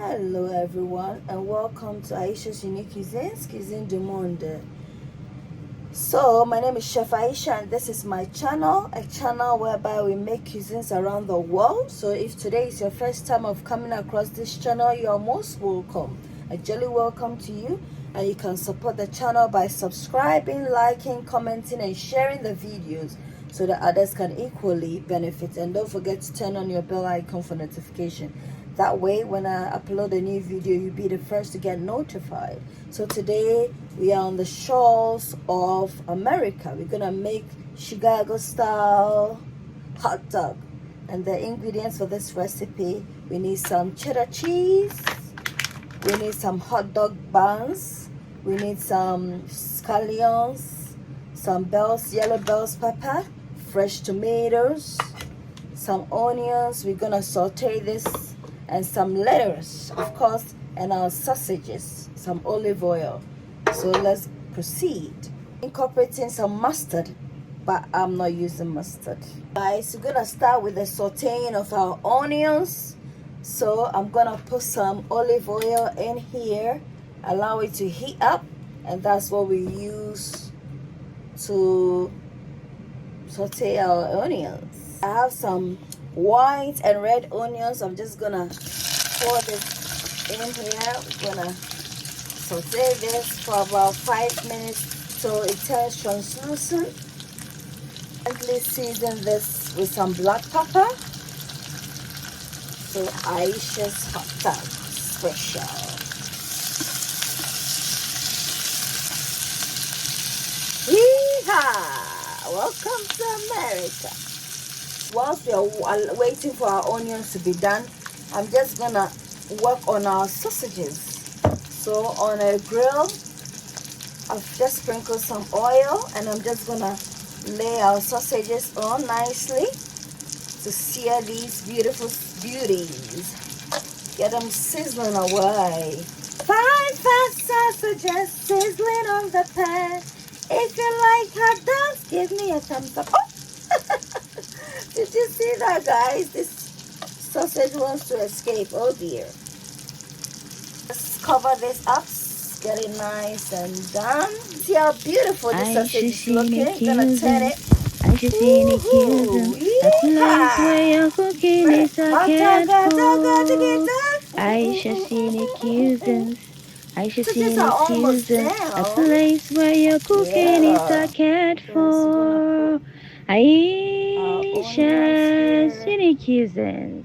Hello everyone and welcome to Ayesha's Unique Cuisine du Monde. So my name is Chef Ayesha and this is my channel, a channel whereby we make cuisines around the world. So if today is your first time of coming across this channel, you are most welcome. A jolly welcome to you, and you can support the channel by subscribing, liking, commenting and sharing the videos so that others can equally benefit. And don't forget to turn on your bell icon for notification. That way, when I upload a new video, you'll be the first to get notified. So today, we are on the shores of America. We're gonna make Chicago style hot dog. And the ingredients for this recipe, we need some cheddar cheese, we need some hot dog buns, we need some scallions, some yellow bell's pepper, fresh tomatoes, some onions. We're gonna saute this, and some lettuce, of course, and our sausages, some olive oil. So let's proceed. Incorporating some mustard, but I'm not using mustard. Guys, we're gonna start with the sauteing of our onions. So I'm gonna put some olive oil in here, allow it to heat up, and that's what we use to saute our onions. I have some white and red onions. I'm just gonna pour this in here. We're gonna saute this for about 5 minutes so it turns translucent. Gently season this with some black pepper. So Ayesha's hot dog special. Yeehaw! Welcome to America. Whilst we are waiting for our onions to be done, I'm just gonna work on our sausages. So on a grill, I've just sprinkled some oil and I'm just gonna lay our sausages on nicely to sear these beautiful beauties. Get them sizzling away. 5 fat sausages sizzling on the pan. If you like hot dogs, give me a thumbs up. Oh! Did you see that, guys? This sausage wants to escape. Oh dear. Let's cover this up. Get it nice and done. See how beautiful this sausage is looking. Gonna turn it. I should see any cuisine. A place where your cooking is a careful. I should see any cuisines. I should see any cuisine. A place where your cooking is a cared for. Ayesha, any cuisines.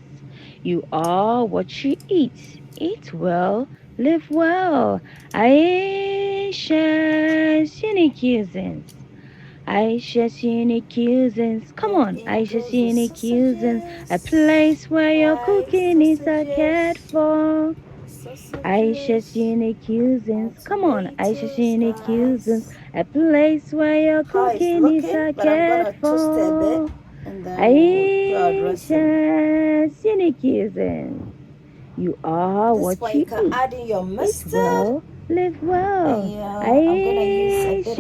You are what you eat. Eat well, live well. Ayesha, any cuisines. Ayesha's unique cuisines. Come on, Ayesha's unique cuisines. A place where your cooking is cared for. Ayesha's unique cuisines. Come on, Ayesha's unique cuisines. A place where your cooking is cared for. Ayesha's unique cuisines. You are what you eat. Add in your mustard. Live well. Ayesha's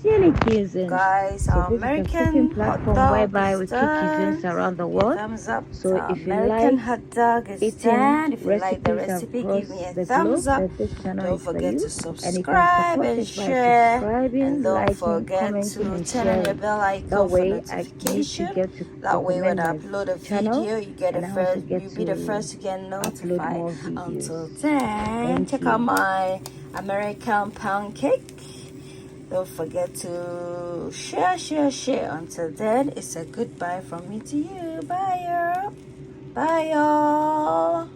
unique cuisine. Guys, our American platform hot dog whereby we is cook cuisines around the world. Thumbs up. So Our if you American like hot dog is eating done. If you like the recipes recipe, give me a the thumbs globe, up. this channel Don't is for forget you. to And you subscribe can and support it by share. subscribing, And don't liking, forget commenting, to and turn on your sharing. bell icon That for way, notification. you get to That way, when I recommend upload a my channel, video, you get and the I also first. get You'll be the to first to get upload notified. more videos. Until then, check out my American pound cake. Don't forget to share. Until then, it's a goodbye from me to you. Bye, y'all. Bye, y'all.